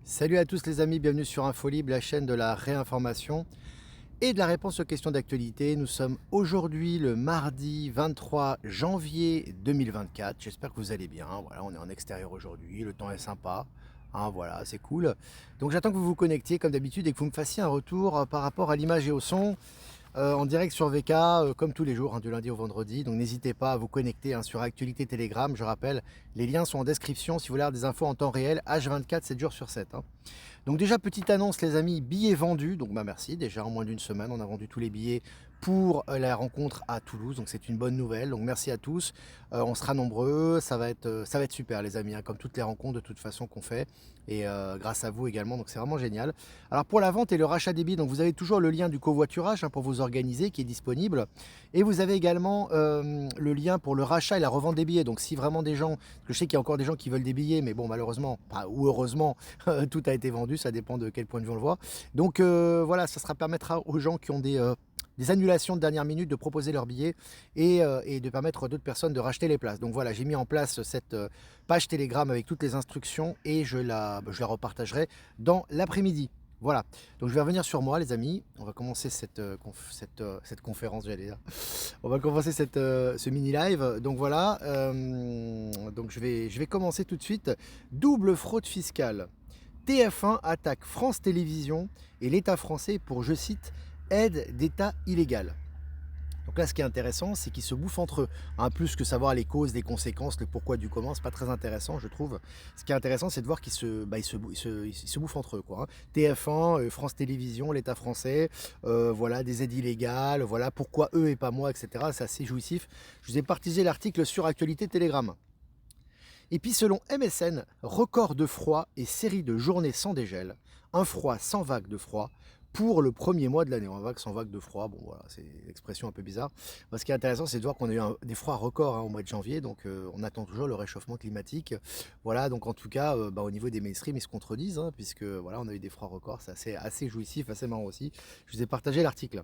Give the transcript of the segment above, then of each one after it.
Salut à tous les amis, bienvenue sur Infolib, la chaîne de la réinformation et de la réponse aux questions d'actualité. Nous sommes aujourd'hui le mardi 23 janvier 2024. J'espère que vous allez bien. Voilà, on est en extérieur aujourd'hui, le temps est sympa. Voilà, c'est cool. Donc j'attends que vous vous connectiez comme d'habitude et que vous me fassiez un retour par rapport à l'image et au son. En direct sur VK, comme tous les jours, du lundi au vendredi. Donc n'hésitez pas à vous connecter sur Actualité Telegram. Je rappelle, les liens sont en description si vous voulez avoir des infos en temps réel, H24, 7 jours sur 7. Donc déjà, petite annonce les amis, billets vendus. Donc merci, déjà en moins d'une semaine, on a vendu tous les billets pour la rencontre à Toulouse. Donc c'est une bonne nouvelle. Donc merci à tous. On sera nombreux, ça va être super les amis, comme toutes les rencontres de toute façon qu'on fait. Et grâce à vous également, donc c'est vraiment génial. Alors pour la vente et le rachat des billets, donc vous avez toujours le lien du covoiturage pour vous organiser qui est disponible. Et vous avez également le lien pour le rachat et la revente des billets. Donc si vraiment des gens, parce que je sais qu'il y a encore des gens qui veulent des billets, mais bon malheureusement, ou heureusement, tout a été vendu, ça dépend de quel point de vue on le voit. Donc voilà, ça sera permettra aux gens qui ont des annulations de dernière minute de proposer leurs billets et de permettre à d'autres personnes de racheter les places. Donc voilà, j'ai mis en place cette page Telegram avec toutes les instructions et je la repartagerai dans l'après-midi. Voilà, donc je vais revenir sur moi les amis, on va commencer cette conférence, j'allais dire. On va commencer ce mini live, donc voilà, donc je vais commencer tout de suite. Double fraude fiscale. TF1 attaque France Télévisions et l'État français pour, je cite, aide d'État illégale. Donc là, ce qui est intéressant, c'est qu'ils se bouffent entre eux. Plus que savoir les causes, les conséquences, le pourquoi du comment, c'est pas très intéressant, je trouve. Ce qui est intéressant, c'est de voir qu'ils se bouffent entre eux, quoi. TF1, France Télévisions, l'État français, voilà, des aides illégales, voilà, pourquoi eux et pas moi, etc. C'est assez jouissif. Je vous ai partagé l'article sur Actualité Telegram. Et puis selon MSN, record de froid et série de journées sans dégel, un froid sans vague de froid pour le premier mois de l'année. Un vague sans vague de froid, bon voilà, c'est une expression un peu bizarre. Ce qui est intéressant, c'est de voir qu'on a eu des froids records au mois de janvier, donc on attend toujours le réchauffement climatique. Voilà, donc en tout cas, au niveau des mainstream, ils se contredisent, puisque voilà, on a eu des froids records, c'est assez jouissif, assez marrant aussi. Je vous ai partagé l'article.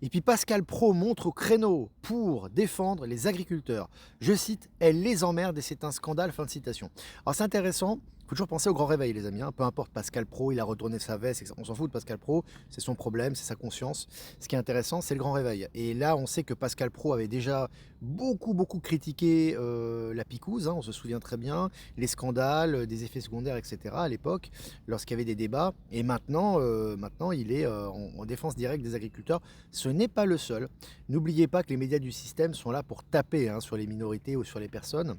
Et puis Pascal Pro montre au créneau pour défendre les agriculteurs. Je cite, elle les emmerde et c'est un scandale, fin de citation. Alors c'est intéressant, il faut toujours penser au grand réveil les amis, peu importe Pascal Pro, il a retourné sa veste, on s'en fout de Pascal Pro, c'est son problème, c'est sa conscience. Ce qui est intéressant, c'est le grand réveil. Et là, on sait que Pascal Pro avait déjà beaucoup critiqué la picouse, on se souvient très bien, les scandales, des effets secondaires, etc. à l'époque, lorsqu'il y avait des débats. Et maintenant, il est en défense directe des agriculteurs. Ce n'est pas le seul. N'oubliez pas que les médias du système sont là pour taper sur les minorités ou sur les personnes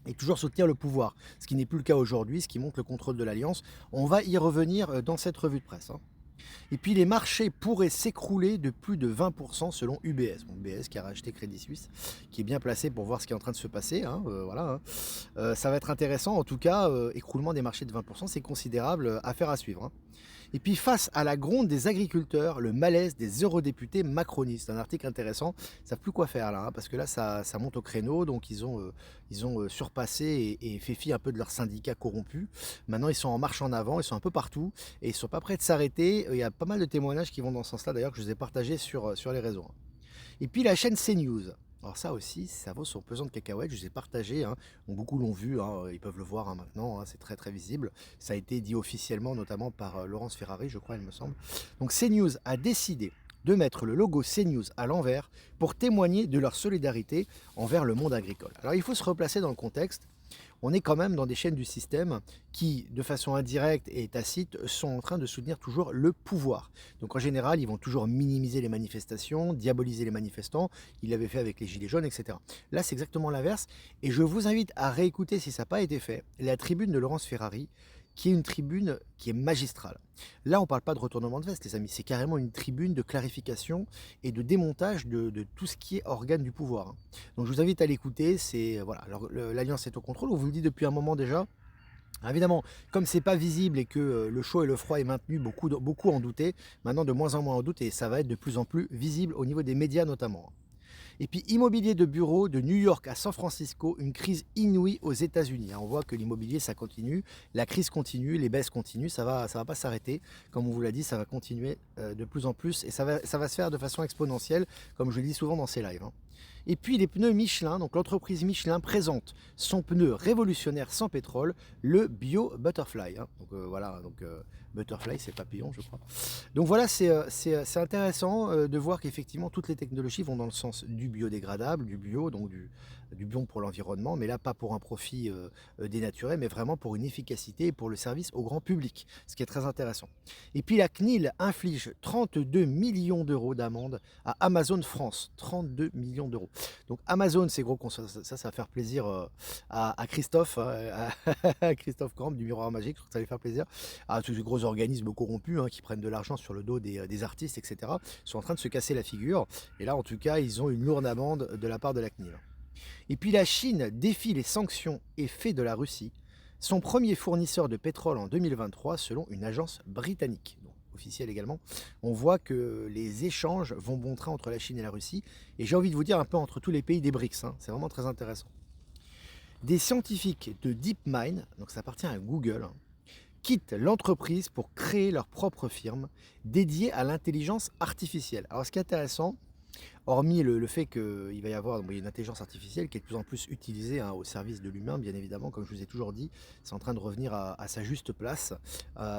et toujours soutenir le pouvoir, ce qui n'est plus le cas aujourd'hui, ce qui montre le contrôle de l'Alliance. On va y revenir dans cette revue de presse. Et puis les marchés pourraient s'écrouler de plus de 20% selon UBS. Bon, UBS qui a racheté Crédit Suisse, qui est bien placé pour voir ce qui est en train de se passer. Voilà, ça va être intéressant. En tout cas, écroulement des marchés de 20%, c'est considérable, affaire à suivre. Et puis face à la gronde des agriculteurs, le malaise des eurodéputés macronistes. Un article intéressant, ils ne savent plus quoi faire là, parce que là ça monte au créneau, donc ils ont surpassé et fait fi un peu de leurs syndicats corrompus. Maintenant ils sont en marche en avant, ils sont un peu partout, et ils ne sont pas prêts de s'arrêter. Il y a pas mal de témoignages qui vont dans ce sens-là d'ailleurs, que je vous ai partagé sur les réseaux. Et puis la chaîne CNews. Alors ça aussi, ça vaut son pesant de cacahuètes, je vous ai partagé, donc beaucoup l'ont vu, ils peuvent le voir maintenant, c'est très visible. Ça a été dit officiellement, notamment par Laurence Ferrari, je crois, il me semble. Donc CNews a décidé de mettre le logo CNews à l'envers pour témoigner de leur solidarité envers le monde agricole. Alors il faut se replacer dans le contexte. On est quand même dans des chaînes du système qui, de façon indirecte et tacite, sont en train de soutenir toujours le pouvoir. Donc en général, ils vont toujours minimiser les manifestations, diaboliser les manifestants. Ils l'avaient fait avec les Gilets jaunes, etc. Là, c'est exactement l'inverse. Et je vous invite à réécouter, si ça n'a pas été fait, la tribune de Laurence Ferrari, qui est une tribune qui est magistrale. Là, on ne parle pas de retournement de veste, les amis, c'est carrément une tribune de clarification et de démontage de tout ce qui est organe du pouvoir. Donc je vous invite à l'écouter, voilà, l'Alliance est au contrôle, on vous le dit depuis un moment déjà. Évidemment, comme c'est pas visible et que le chaud et le froid est maintenu, beaucoup en doutaient, maintenant de moins en moins en doute et ça va être de plus en plus visible au niveau des médias notamment. Et puis immobilier de bureau de New York à San Francisco, une crise inouïe aux États-Unis. On voit que l'immobilier ça continue, la crise continue, les baisses continuent, ça va pas s'arrêter. Comme on vous l'a dit, ça va continuer de plus en plus et ça va se faire de façon exponentielle, comme je le dis souvent dans ces lives. Et puis les pneus Michelin, donc l'entreprise Michelin présente son pneu révolutionnaire sans pétrole, le Bio Butterfly, hein. Donc voilà, donc Butterfly c'est papillon je crois. Donc voilà, c'est intéressant de voir qu'effectivement toutes les technologies vont dans le sens du biodégradable, du bio, donc du bon pour l'environnement, mais là pas pour un profit dénaturé, mais vraiment pour une efficacité et pour le service au grand public, ce qui est très intéressant. Et puis la CNIL inflige 32 millions d'euros d'amende à Amazon France, 32 millions d'euros. Donc Amazon, c'est gros, ça va faire plaisir à Christophe, hein, à Christophe Camp du Miroir Magique, je trouve que ça va lui faire plaisir. À tous ces gros organismes corrompus, hein, qui prennent de l'argent sur le dos des artistes, etc., sont en train de se casser la figure. Et là, en tout cas, ils ont une lourde amende de la part de la CNIL. Et puis la Chine défie les sanctions et fait de la Russie son premier fournisseur de pétrole en 2023 selon une agence britannique, donc officielle également. On voit que les échanges vont bon train entre la Chine et la Russie, et j'ai envie de vous dire un peu entre tous les pays des BRICS, hein. C'est vraiment très intéressant. Des scientifiques de DeepMind, donc ça appartient à Google, hein, quittent l'entreprise pour créer leur propre firme dédiée à l'intelligence artificielle. Alors ce qui est intéressant, hormis le fait qu'il va y avoir une intelligence artificielle qui est de plus en plus utilisée, hein, au service de l'humain, bien évidemment, comme je vous ai toujours dit, c'est en train de revenir à sa juste place.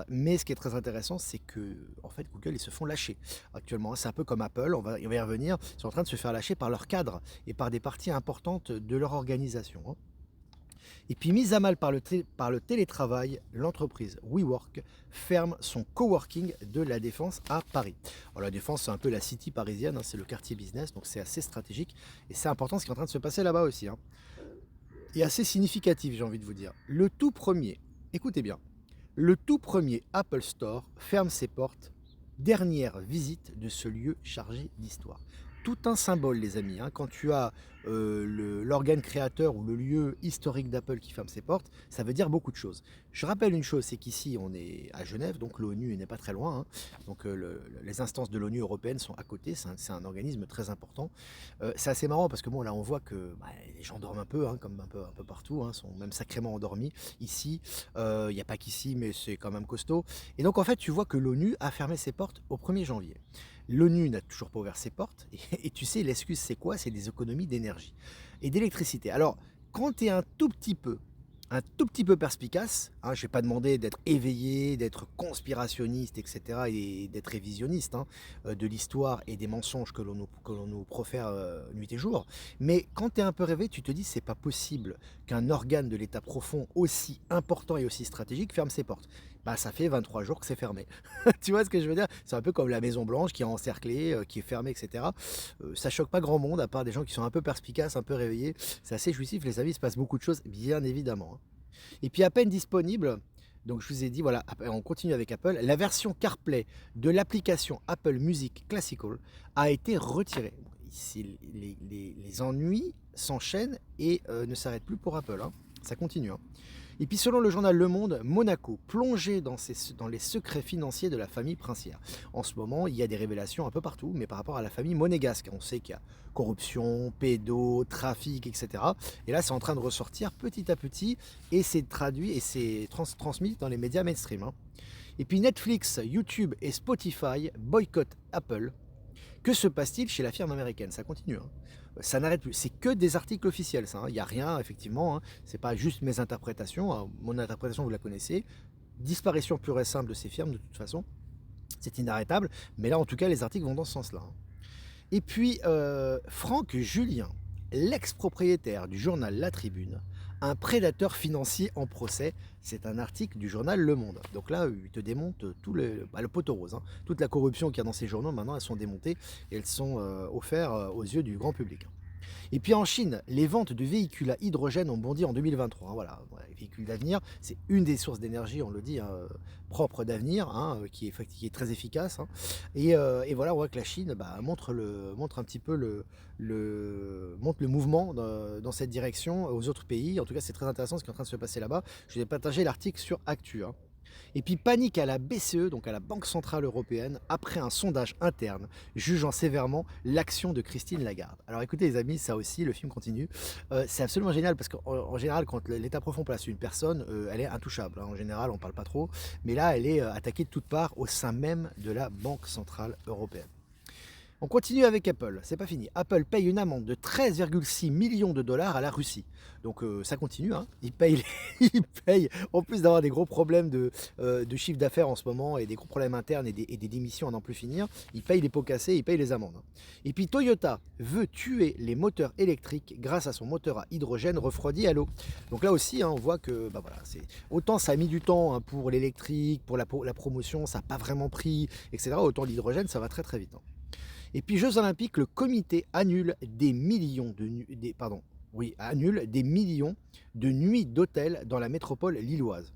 Mais ce qui est très intéressant, c'est que en fait, Google, ils se font lâcher actuellement, hein. C'est un peu comme Apple, on va y revenir, ils sont en train de se faire lâcher par leurs cadres et par des parties importantes de leur organisation, hein. Et puis, mise à mal par le télétravail, l'entreprise WeWork ferme son coworking de la Défense à Paris. Alors, la Défense, c'est un peu la city parisienne, hein, c'est le quartier business, donc c'est assez stratégique. Et c'est important ce qui est en train de se passer là-bas aussi, hein. Et assez significatif, j'ai envie de vous dire. Le tout premier, écoutez bien, le tout premier Apple Store ferme ses portes. Dernière visite de ce lieu chargé d'histoire. Tout un symbole, les amis, hein. Quand tu as l'organe créateur ou le lieu historique d'Apple qui ferme ses portes, ça veut dire beaucoup de choses. Je rappelle une chose, c'est qu'ici, on est à Genève, donc l'ONU n'est pas très loin, hein. Donc les instances de l'ONU européenne sont à côté, c'est un organisme très important. C'est assez marrant parce que bon, là, on voit que les gens dorment un peu, hein, comme un peu partout, hein, sont même sacrément endormis. Ici, il n'y a pas qu'ici, mais c'est quand même costaud. Et donc, en fait, tu vois que l'ONU a fermé ses portes au 1er janvier. L'ONU n'a toujours pas ouvert ses portes, et tu sais, l'excuse c'est quoi? C'est des économies d'énergie et d'électricité. Alors, quand tu es un tout petit peu perspicace, hein, je vais pas demander d'être éveillé, d'être conspirationniste, etc., et d'être révisionniste, hein, de l'histoire et des mensonges que l'on nous profère nuit et jour, mais quand tu es un peu rêvé, tu te dis c'est pas possible qu'un organe de l'état profond aussi important et aussi stratégique ferme ses portes. Bah, ça fait 23 jours que c'est fermé. Tu vois ce que je veux dire? C'est un peu comme la Maison Blanche qui est encerclée, qui est fermée, etc. Ça choque pas grand monde, à part des gens qui sont un peu perspicaces, un peu réveillés. C'est assez jouissif, les amis, il se passe beaucoup de choses, bien évidemment, hein. Et puis à peine disponible, donc je vous ai dit, voilà, on continue avec Apple, la version CarPlay de l'application Apple Music Classical a été retirée. Bon, ici, les ennuis s'enchaînent et ne s'arrêtent plus pour Apple, hein. Ça continue, hein. Et puis selon le journal Le Monde, Monaco plongé dans les secrets financiers de la famille princière. En ce moment, il y a des révélations un peu partout, mais par rapport à la famille monégasque. On sait qu'il y a corruption, pédo, trafic, etc. Et là, c'est en train de ressortir petit à petit, et c'est traduit et c'est transmis dans les médias mainstream, hein. Et puis Netflix, YouTube et Spotify boycottent Apple. Que se passe-t-il chez la firme américaine? Ça continue, hein. Ça n'arrête plus. C'est que des articles officiels, ça, hein. Il n'y a rien, effectivement, hein. C'est pas juste mes interprétations, hein. Mon interprétation, vous la connaissez. Disparition pure et simple de ces firmes, de toute façon. C'est inarrêtable. Mais là, en tout cas, les articles vont dans ce sens-là, hein. Et puis, Franck Julien, l'ex-propriétaire du journal La Tribune, un prédateur financier en procès. C'est un article du journal Le Monde. Donc là, il te démonte tout le poteau rose, hein. Toute la corruption qu'il y a dans ces journaux, maintenant, elles sont démontées et elles sont offertes aux yeux du grand public. Et puis en Chine, les ventes de véhicules à hydrogène ont bondi en 2023, hein. Voilà, les véhicules d'avenir, c'est une des sources d'énergie, on le dit, hein, propre d'avenir, hein, qui est très efficace, hein. Et voilà, on voit que la Chine montre un petit peu montre le mouvement dans cette direction aux autres pays. En tout cas, c'est très intéressant ce qui est en train de se passer là-bas. Je vais partager l'article sur Actu, hein. Et puis panique à la BCE, donc à la Banque Centrale Européenne, après un sondage interne jugeant sévèrement l'action de Christine Lagarde. Alors écoutez les amis, ça aussi, le film continue. C'est absolument génial parce qu'en général, quand l'État profond place une personne, elle est intouchable, hein. En général, on parle pas trop. Mais là, elle est attaquée de toutes parts au sein même de la Banque Centrale Européenne. On continue avec Apple, c'est pas fini. Apple paye une amende de 13,6 millions de dollars à la Russie. Donc ça continue, hein. Ils payent, ils payent, en plus d'avoir des gros problèmes de chiffre d'affaires en ce moment et des gros problèmes internes et des démissions à n'en plus finir, ils payent les pots cassés, ils payent les amendes. Et puis Toyota veut tuer les moteurs électriques grâce à son moteur à hydrogène refroidi à l'eau. Donc là aussi, hein, on voit que bah voilà, autant ça a mis du temps, hein, pour l'électrique, pour la promotion, ça n'a pas vraiment pris, etc. Autant l'hydrogène, ça va très très vite, hein. Et puis Jeux Olympiques, le comité annule des millions annule des millions de nuits d'hôtel dans la métropole lilloise.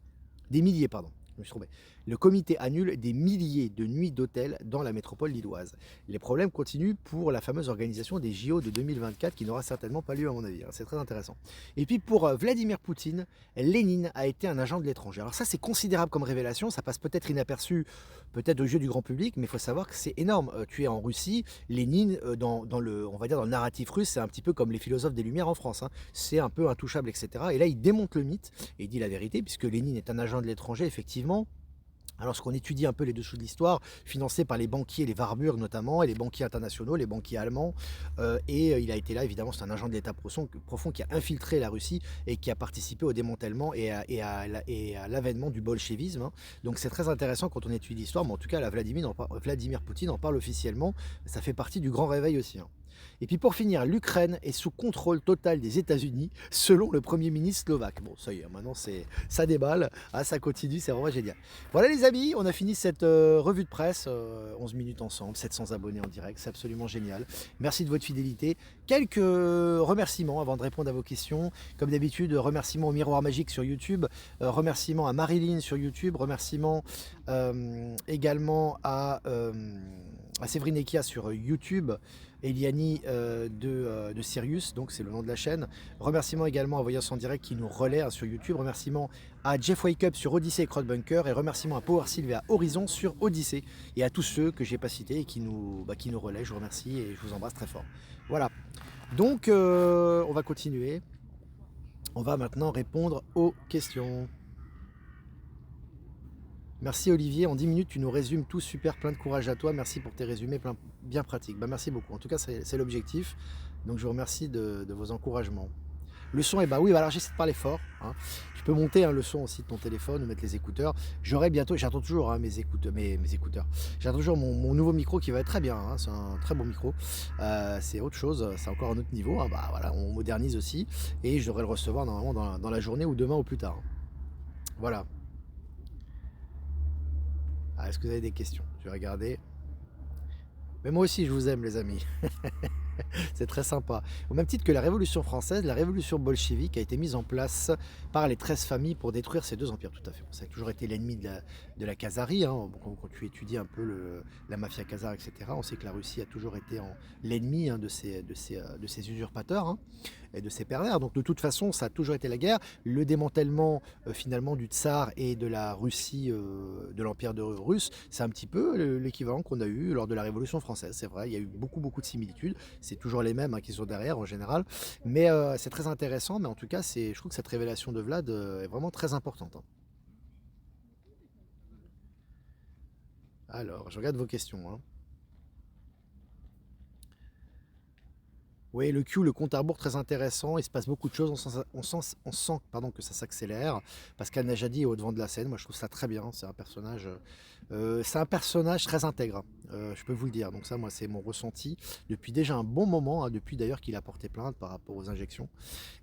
Des milliers, pardon. Je me suis trompé. Le comité annule des milliers de nuits d'hôtel dans la métropole lilloise. Les problèmes continuent pour la fameuse organisation des JO de 2024 qui n'aura certainement pas lieu à mon avis. C'est très intéressant. Et puis pour Vladimir Poutine, Lénine a été un agent de l'étranger. Alors ça c'est considérable comme révélation, ça passe peut-être inaperçu, peut-être aux yeux du grand public, mais il faut savoir que c'est énorme. Tu es en Russie, Lénine, dans le, on va dire dans le narratif russe, c'est un petit peu comme les philosophes des Lumières en France, hein. C'est un peu intouchable, etc. Et là il démonte le mythe et il dit la vérité, puisque Lénine est un agent de l'étranger, effectivement. Alors, lorsqu'on étudie un peu les dessous de l'histoire, financé par les banquiers, les Warburg notamment, et les banquiers internationaux, les banquiers allemands, il a été là, évidemment, c'est un agent de l'État profond qui a infiltré la Russie et qui a participé au démantèlement et à l'avènement du bolchevisme, hein. Donc c'est très intéressant quand on étudie l'histoire, mais en tout cas, là, Vladimir Poutine en parle officiellement, ça fait partie du grand réveil aussi, hein. Et puis pour finir, l'Ukraine est sous contrôle total des États-Unis, selon le Premier ministre slovaque. Bon, ça y est, maintenant ça déballe, ah, ça continue, c'est vraiment génial. Voilà les amis, on a fini cette revue de presse, 11 minutes ensemble, 700 abonnés en direct, c'est absolument génial. Merci de votre fidélité. Quelques remerciements avant de répondre à vos questions. Comme d'habitude, remerciements au Miroir Magique sur YouTube, remerciements à Marilyn sur YouTube, remerciements également à Séverine Ekia sur YouTube, Eliani de Sirius, donc c'est le nom de la chaîne. Remerciements également à Voyance en direct qui nous relaie, hein, sur YouTube. Remerciements à Jeff Wake Up sur Odyssey et Crowdbunker. Et remerciements à Power Sylvia Horizon sur Odyssey. Et à tous ceux que j'ai pas cités et qui nous relaient. Je vous remercie et je vous embrasse très fort. Voilà. Donc on va continuer. On va maintenant répondre aux questions. Merci Olivier, en 10 minutes tu nous résumes tout, super, plein de courage à toi, merci pour tes résumés bien pratiques. Bah, merci beaucoup, en tout cas c'est l'objectif, donc je vous remercie de vos encouragements. Le son, et bah oui, alors j'essaie de parler fort, hein. Tu peux monter, hein, le son aussi de ton téléphone ou mettre les écouteurs. J'aurai bientôt, j'attends toujours, hein, mes écouteurs. J'attends toujours mon nouveau micro qui va être très bien, hein, c'est un très bon micro. C'est autre chose, c'est encore un autre niveau, hein. Bah voilà, on modernise aussi et je devrais le recevoir normalement dans la journée ou demain ou plus tard, hein. Voilà. Ah, est-ce que vous avez des questions? Je vais regarder. Mais moi aussi, je vous aime, les amis. C'est très sympa. Au même titre que la Révolution française, la Révolution bolchevique a été mise en place par les 13 familles pour détruire ces deux empires, tout à fait. Ça a toujours été l'ennemi de la Khazarie, hein. Quand tu étudies un peu la mafia khazare, etc., on sait que la Russie a toujours été l'ennemi, hein, de ces usurpateurs, hein, et de ces pervers. Donc de toute façon, ça a toujours été la guerre. Le démantèlement finalement du tsar et de la Russie, de l'empire russe, c'est un petit peu l'équivalent qu'on a eu lors de la Révolution française. C'est vrai, il y a eu beaucoup de similitudes. C'est toujours les mêmes, hein, qui sont derrière en général. Mais c'est très intéressant. Mais en tout cas, je trouve que cette révélation de Vlad est vraiment très importante, hein. Alors, je regarde vos questions, hein. Oui, le Q, le compte à rebours, très intéressant. Il se passe beaucoup de choses. On sent pardon, que ça s'accélère. Pascal Najadi est au devant de la scène. Moi, je trouve ça très bien. C'est un personnage très intègre, hein. Je peux vous le dire. Donc ça, moi, c'est mon ressenti depuis déjà un bon moment, hein, depuis d'ailleurs qu'il a porté plainte par rapport aux injections.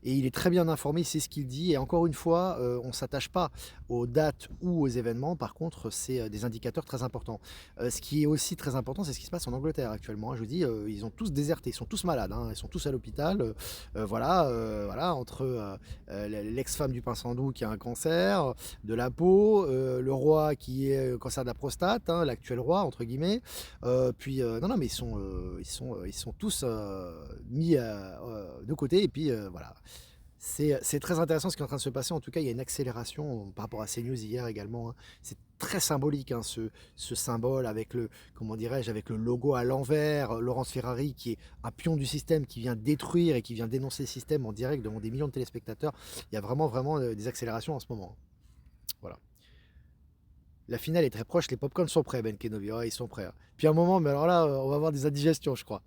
Et il est très bien informé, il sait ce qu'il dit. Et encore une fois, on ne s'attache pas aux dates ou aux événements. Par contre, c'est des indicateurs très importants. Ce qui est aussi très important, c'est ce qui se passe en Angleterre actuellement, hein. Je vous dis, ils ont tous déserté, ils sont tous malades, hein. Ils sont tous à l'hôpital. Voilà, entre l'ex-femme du prince Andrew qui a un cancer de la peau, le roi qui est cancer de la prostate, hein, l'actuel roi entre guillemets. Non, mais ils sont tous mis de côté. Et puis voilà. C'est très intéressant ce qui est en train de se passer. En tout cas, il y a une accélération par rapport à CNews hier également, hein. C'est très symbolique, hein, ce symbole avec comment dirais-je, avec le logo à l'envers. Laurence Ferrari qui est un pion du système, qui vient détruire et qui vient dénoncer le système en direct devant des millions de téléspectateurs. Il y a vraiment des accélérations en ce moment. Voilà. La finale est très proche, les popcorns sont prêts, Ben Kenobi. Ouais, ils sont prêts, hein. Puis à un moment, mais alors là, on va avoir des indigestions, je crois.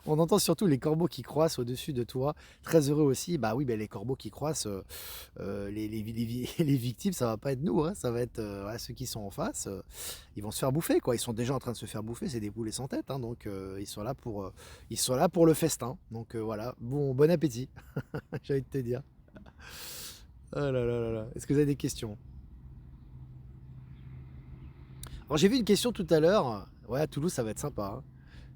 On entend surtout les corbeaux qui croissent au-dessus de toi. Très heureux aussi. Bah oui, ben les corbeaux qui croissent, les victimes, ça va pas être nous, hein, ça va être ouais, ceux qui sont en face. Ils vont se faire bouffer, quoi. Ils sont déjà en train de se faire bouffer. C'est des poulets sans tête, hein, donc ils sont là pour le festin. Donc voilà. Bon appétit. J'ai envie de te dire. Oh là là là là. Est-ce que vous avez des questions? Alors j'ai vu une question tout à l'heure. Ouais, à Toulouse, ça va être sympa, hein.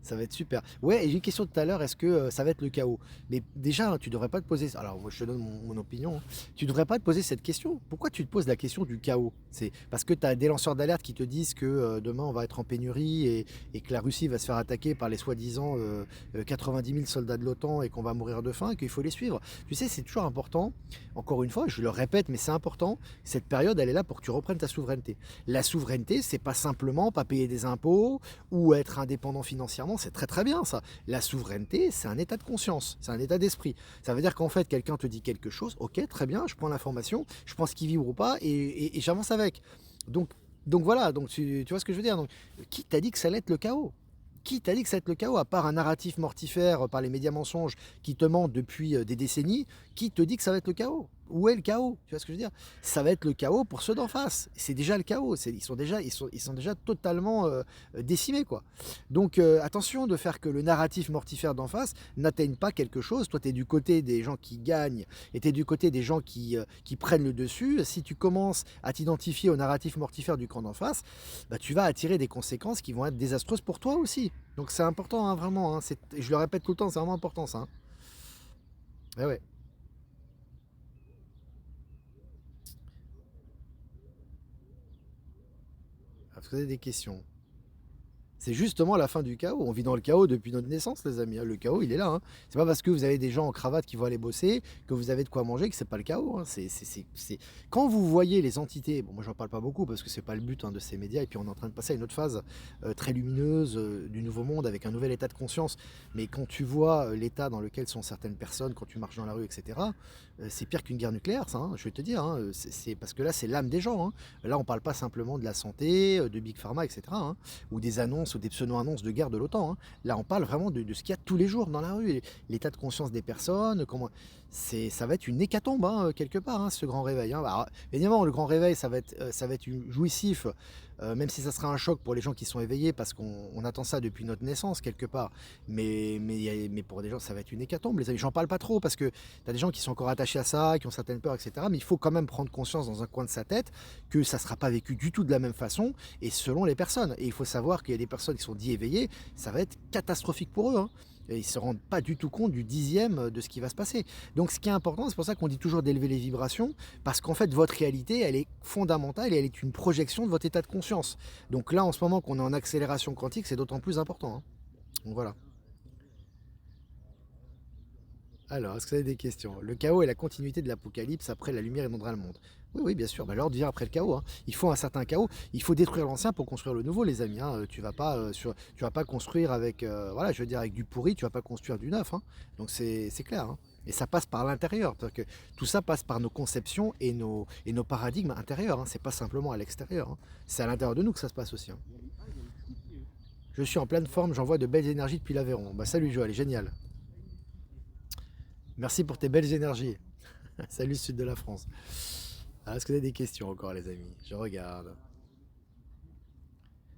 Ça va être super. Ouais, et j'ai une question tout à l'heure, est-ce que ça va être le chaos? Mais déjà, hein, tu devrais pas te poser. Alors, moi, je te donne mon opinion, hein. Tu devrais pas te poser cette question. Pourquoi tu te poses la question du chaos? C'est parce que tu as des lanceurs d'alerte qui te disent que demain on va être en pénurie et que la Russie va se faire attaquer par les soi-disant 90 000 soldats de l'OTAN et qu'on va mourir de faim et qu'il faut les suivre. Tu sais, c'est toujours important. Encore une fois, je le répète, mais c'est important. Cette période, elle est là pour que tu reprennes ta souveraineté. La souveraineté, c'est pas simplement pas payer des impôts ou être indépendant financièrement, c'est très très bien ça. La souveraineté, c'est un état de conscience, c'est un état d'esprit. Ça veut dire qu'en fait, quelqu'un te dit quelque chose, ok, très bien, je prends l'information, je prends ce qui vibre ou pas et j'avance avec. Donc, donc voilà, donc tu vois ce que je veux dire. Donc, qui t'a dit que ça allait être le chaos? Qui t'a dit que ça va être le chaos, à part un narratif mortifère par les médias mensonges qui te mentent depuis des décennies? Qui te dit que ça va être le chaos? Où est le chaos? Tu vois ce que je veux dire? Ça va être le chaos pour ceux d'en face. C'est déjà le chaos. Ils sont déjà totalement décimés, quoi. Donc attention de faire que le narratif mortifère d'en face n'atteigne pas quelque chose. Toi, tu es du côté des gens qui gagnent et tu es du côté des gens qui prennent le dessus. Si tu commences à t'identifier au narratif mortifère du camp d'en face, bah, tu vas attirer des conséquences qui vont être désastreuses pour toi aussi. Donc c'est important, hein, vraiment, hein, je le répète tout le temps, c'est vraiment important ça, hein. Ouais, ouais. Est-ce que vous avez des questions? C'est justement la fin du chaos. On vit dans le chaos depuis notre naissance, les amis, hein. Le chaos, il est là, hein. C'est pas parce que vous avez des gens en cravate qui vont aller bosser que vous avez de quoi manger que c'est pas le chaos, hein. Quand vous voyez les entités, bon, moi j'en parle pas beaucoup parce que c'est pas le but, hein, de ces médias, et puis on est en train de passer à une autre phase très lumineuse du nouveau monde avec un nouvel état de conscience. Mais quand tu vois l'état dans lequel sont certaines personnes, quand tu marches dans la rue, etc., c'est pire qu'une guerre nucléaire, ça, hein, je vais te dire, hein. Parce que là, c'est l'âme des gens, hein. Là, on parle pas simplement de la santé, de Big Pharma, etc., hein, ou des annonces ou des pseudo-annonces de guerre de l'OTAN, hein. Là, on parle vraiment de ce qu'il y a tous les jours dans la rue, l'état de conscience des personnes, ça va être une hécatombe, hein, quelque part, hein, ce grand réveil, hein. Alors, évidemment, le grand réveil, ça va être jouissif, même si ça sera un choc pour les gens qui sont éveillés, parce qu'on attend ça depuis notre naissance, quelque part. Mais pour des gens, ça va être une hécatombe, les amis. J'en parle pas trop, parce que tu as des gens qui sont encore attachés à ça, qui ont certaines peurs, etc. Mais il faut quand même prendre conscience dans un coin de sa tête que ça ne sera pas vécu du tout de la même façon, et selon les personnes. Et il faut savoir qu'il y a des personnes qui sont dit éveillées, ça va être catastrophique pour eux, hein. Et ils ne se rendent pas du tout compte du dixième de ce qui va se passer. Donc ce qui est important, c'est pour ça qu'on dit toujours d'élever les vibrations, parce qu'en fait votre réalité, elle est fondamentale et elle est une projection de votre état de conscience. Donc là, en ce moment qu'on est en accélération quantique, c'est d'autant plus important, hein. Donc voilà. Alors, est-ce que vous avez des questions? Le chaos est la continuité de l'apocalypse, après la lumière inondera le monde. Oui, oui, bien sûr. Bah, l'ordre vient après le chaos, hein. Il faut un certain chaos. Il faut détruire l'ancien pour construire le nouveau, les amis, hein. Tu vas pas construire avec, voilà, je veux dire, avec du pourri, tu vas pas construire du neuf, hein. Donc c'est clair, hein. Et ça passe par l'intérieur. C'est-à-dire que tout ça passe par nos conceptions et nos paradigmes intérieurs, hein. C'est pas simplement à l'extérieur, hein. C'est à l'intérieur de nous que ça se passe aussi, hein. Je suis en pleine forme, j'envoie de belles énergies depuis l'Aveyron. Bah salut Joël, génial. Merci pour tes belles énergies. Salut sud de la France. Ah, est-ce que vous avez des questions encore, les amis? Je regarde.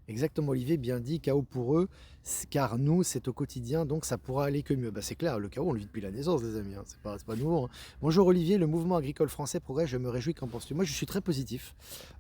Exactement, Olivier, bien dit, chaos pour eux, car nous, c'est au quotidien, donc ça pourra aller que mieux. Bah, c'est clair, le chaos, on le vit depuis la naissance, les amis, hein, c'est pas nouveau, hein. Bonjour Olivier, le mouvement agricole français progresse, je me réjouis, qu'en penses-tu? Moi, je suis très positif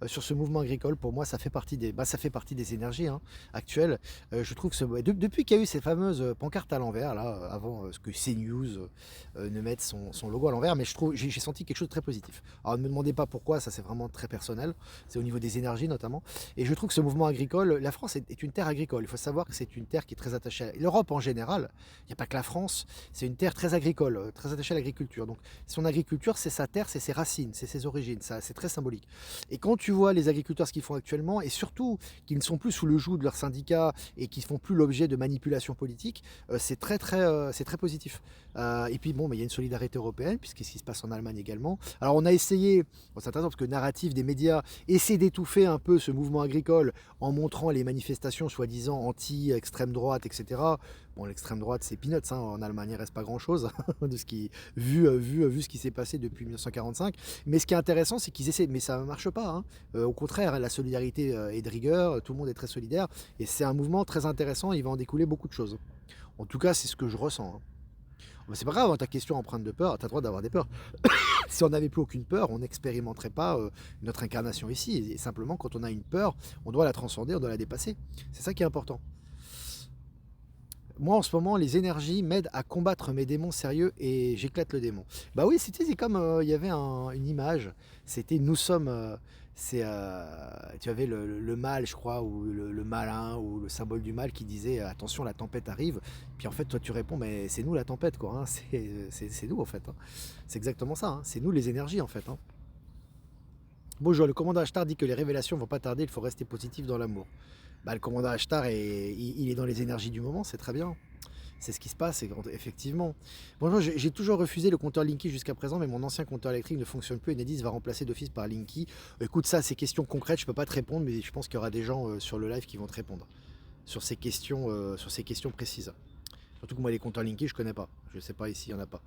sur ce mouvement agricole. Pour moi, ça fait partie des énergies, hein, actuelles. Je trouve que depuis qu'il y a eu ces fameuses pancartes à l'envers, là, avant ce que CNews ne mette son logo à l'envers, mais j'ai senti quelque chose de très positif. Alors ne me demandez pas pourquoi, ça c'est vraiment très personnel, c'est au niveau des énergies notamment. Et je trouve que ce mouvement agricole la France est une terre agricole. Il faut savoir que c'est une terre qui est très attachée à l'Europe en général. Il n'y a pas que la France. C'est une terre très agricole, très attachée à l'agriculture. Donc son agriculture, c'est sa terre, c'est ses racines, c'est ses origines. Ça, c'est très symbolique. Et quand tu vois les agriculteurs ce qu'ils font actuellement, et surtout qu'ils ne sont plus sous le joug de leurs syndicats et qui ne font plus l'objet de manipulations politiques, c'est très positif. Et puis bon, il y a une solidarité européenne, puisque ce qui se passe en Allemagne également. Alors on a essayé, bon, c'est intéressant parce que le narratif des médias essaie d'étouffer un peu ce mouvement agricole en montrant les manifestations soi-disant anti-extrême droite, etc. Bon, l'extrême droite, c'est peanuts, hein, en Allemagne, il reste pas grand-chose de ce qui, vu ce qui s'est passé depuis 1945. Mais ce qui est intéressant, c'est qu'ils essaient, mais ça ne marche pas, hein. Au contraire, la solidarité est de rigueur, tout le monde est très solidaire, et c'est un mouvement très intéressant, il va en découler beaucoup de choses. En tout cas, c'est ce que je ressens, hein. Bah, c'est pas grave, hein, ta question empreinte de peur, tu as le droit d'avoir des peurs. Si on n'avait plus aucune peur, on n'expérimenterait pas notre incarnation ici. Et simplement, quand on a une peur, on doit la transcender, on doit la dépasser. C'est ça qui est important. Moi, en ce moment, les énergies m'aident à combattre mes démons sérieux et j'éclate le démon. Bah oui, c'est comme il y avait une image. C'était nous sommes. Tu avais le mal, je crois, ou le malin, ou le symbole du mal qui disait attention, la tempête arrive. Puis en fait, toi, tu réponds mais c'est nous la tempête, quoi, hein. C'est nous, en fait, hein. C'est exactement ça, hein. C'est nous les énergies, en fait, hein. Bonjour, le commandant Ashtar dit que les révélations vont pas tarder, il faut rester positif dans l'amour. Bah, le commandant Ashtar, il est dans les énergies du moment, c'est très bien. C'est ce qui se passe, effectivement. Bonjour, j'ai toujours refusé le compteur Linky jusqu'à présent, mais mon ancien compteur électrique ne fonctionne plus et Nedis va remplacer d'office par Linky. Écoute, ça, c'est questions concrètes, je peux pas te répondre, mais je pense qu'il y aura des gens sur le live qui vont te répondre sur ces questions précises. Surtout que moi, les compteurs Linky, je connais pas. Je sais pas ici, il y en a pas.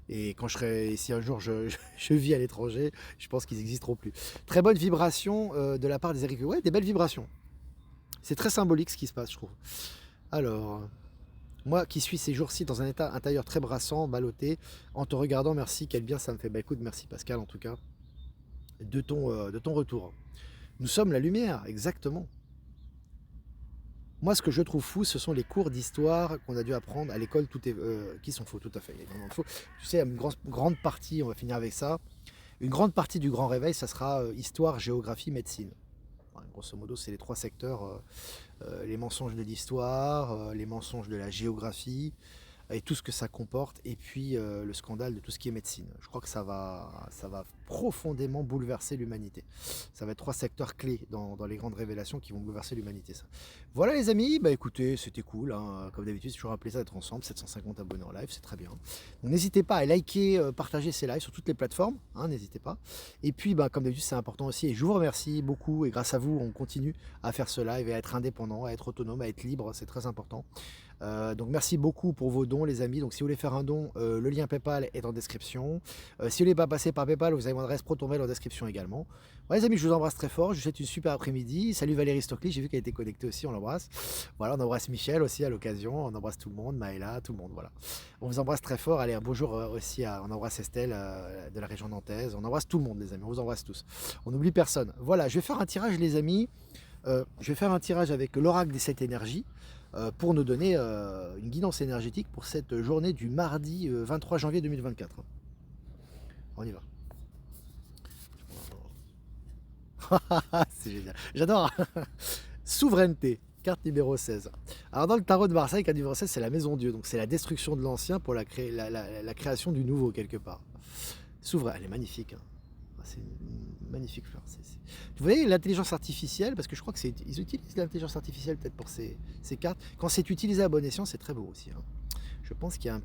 Et quand je serai, si un jour je vis à l'étranger, je pense qu'ils n'existeront plus. Très bonne vibration de la part des agriculteurs. Ouais, des belles vibrations. C'est très symbolique ce qui se passe, je trouve. Alors, moi qui suis ces jours-ci dans un état intérieur très brassant, ballotté, en te regardant, merci, quel bien ça me fait. Bah écoute, merci Pascal en tout cas, de ton retour. Nous sommes la lumière, exactement. Moi, ce que je trouve fou, ce sont les cours d'histoire qu'on a dû apprendre à l'école, qui sont faux, tout à fait. Faux. Tu sais, une grande partie, on va finir avec ça, une grande partie du grand réveil, ça sera histoire, géographie, médecine. Enfin, grosso modo, c'est les trois secteurs, les mensonges de l'histoire, les mensonges de la géographie, et tout ce que ça comporte, et puis le scandale de tout ce qui est médecine. Je crois que ça va profondément bouleverser l'humanité. Ça va être trois secteurs clés dans les grandes révélations qui vont bouleverser l'humanité. Ça. Voilà les amis, bah écoutez, c'était cool, hein. Comme d'habitude, c'est toujours un plaisir d'être ensemble, 750 abonnés en live, c'est très bien. Donc n'hésitez pas à liker, partager ces lives sur toutes les plateformes, hein, n'hésitez pas. Et puis, bah, comme d'habitude, c'est important aussi, et je vous remercie beaucoup, et grâce à vous, on continue à faire ce live et à être indépendant, à être autonome, à être libre, c'est très important. Donc merci beaucoup pour vos dons les amis. Donc si vous voulez faire un don, le lien PayPal est en description. Si vous voulez pas passer par PayPal, vous avez mon adresse ProtonMail en description également. Ouais, les amis, je vous embrasse très fort. Je vous souhaite une super après-midi. Salut Valérie Stockley, j'ai vu qu'elle était connectée aussi, on l'embrasse. Voilà, on embrasse Michel aussi à l'occasion. On embrasse tout le monde, Maëla, tout le monde. Voilà. On vous embrasse très fort. Allez, un bonjour aussi on embrasse Estelle de la région nantaise. On embrasse tout le monde les amis. On vous embrasse tous. On n'oublie personne. Voilà, je vais faire un tirage les amis. Je vais faire un tirage avec l'oracle des 7 énergies pour nous donner une guidance énergétique pour cette journée du mardi 23 janvier 2024. On y va. C'est génial. J'adore. Souveraineté. Carte numéro 16. Alors dans le tarot de Marseille, carte numéro 16, c'est la maison Dieu. Donc c'est la destruction de l'ancien pour la création du nouveau quelque part. Souverain, elle est magnifique, hein. C'est une magnifique fleur. Vous voyez l'intelligence artificielle, parce que je crois qu'ils utilisent l'intelligence artificielle peut-être pour ces cartes. Quand c'est utilisé à bon escient, c'est très beau aussi, hein. Je pense qu'il y a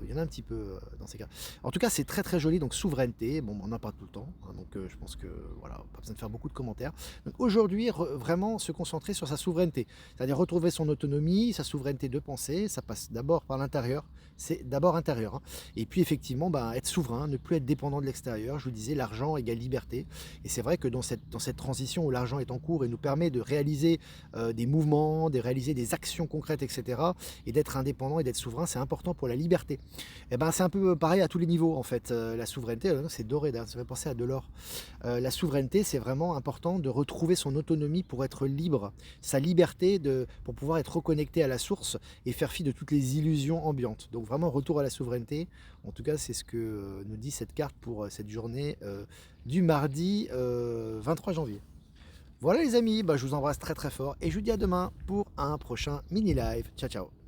il y en a un petit peu dans ces cartes. En tout cas, c'est très très joli. Donc souveraineté, bon, on en parle tout le temps, hein, donc je pense que voilà, pas besoin de faire beaucoup de commentaires. Donc aujourd'hui, vraiment se concentrer sur sa souveraineté, c'est-à-dire retrouver son autonomie, sa souveraineté de pensée. Ça passe d'abord par l'intérieur. C'est d'abord intérieur, hein. Et puis effectivement, être souverain, ne plus être dépendant de l'extérieur. Je vous disais, l'argent égale liberté. Et c'est vrai que dans cette transition où l'argent est en cours et nous permet de réaliser des mouvements, de réaliser des actions concrètes, etc., et d'être indépendant et d'être souverain, c'est important pour la liberté. Et c'est un peu pareil à tous les niveaux en fait. La souveraineté, c'est doré, ça fait penser à de l'or. La souveraineté, c'est vraiment important de retrouver son autonomie pour être libre, sa liberté pour pouvoir être reconnecté à la source et faire fi de toutes les illusions ambiantes. Donc vraiment retour à la souveraineté. En tout cas, c'est ce que nous dit cette carte pour cette journée du mardi 23 janvier. Voilà les amis, bah, je vous embrasse très très fort et je vous dis à demain pour un prochain mini live. Ciao ciao.